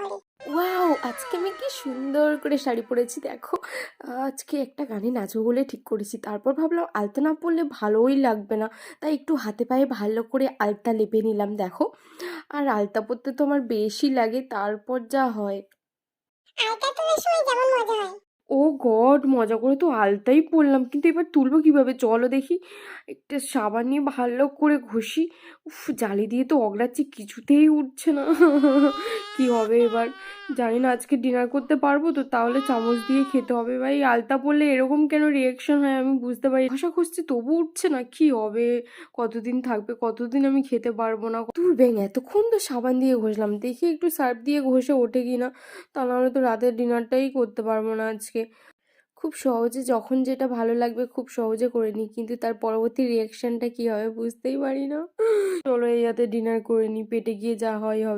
Wow! আজকে আমি কি সুন্দর করে শাড়ি পরেছি দেখো। আজকে একটা গানে নাচবো বলে ঠিক করেছি। তারপর ভাবলাম আলতা না পরলে ভালোই লাগবে না। তাই একটু হাতে পায়ে ভালো করে আলতা লেপে নিলাম দেখো। আর আলতা পরতে তো আমার বেশি লাগে, তারপর যা হয়। আলতা তোলার সময় যেমন মজা হয়। ও গড! মজা করে তো আলতাই পরলাম। কিন্তু এবার তুলবো কিভাবে? চলো দেখি। একটা সাবান নিয়ে ভালো করে ঘষি। উফ! জালি দিয়ে তো অগড়াচ্ছি, কিছুতেই উঠছে না। কি হবে এবার? জানি না আজকে ডিনার করতে পারবো তো? তাহলে চামচ দিয়ে খেতে হবে। ভাই আলতা পড়লে এরকম কেন রিঅ্যাকশন হয় আমি বুঝতে পারি। ঘষা ঘষছি তবু উঠছে না। কি হবে? কতদিন থাকবে? কতদিন আমি খেতে পারবো না? দূর ব্যাঙ, এতক্ষণ তো সাবান দিয়ে ঘষলাম। দেখি একটু সার্ফ দিয়ে ঘষে ওঠে কিনা। তা নাহলে তো রাতের ডিনারটাই করতে পারবো না আজকে। খুব সহজে যখন যেটা ভালো লাগবে খুব সহজে করে নিই, কিন্তু তার পরবর্তী রিঅ্যাকশনটা কি হবে বুঝতেই পারি না। চলো এই রাতে ডিনার করে নিই, পেটে গিয়ে যা হয় হবে।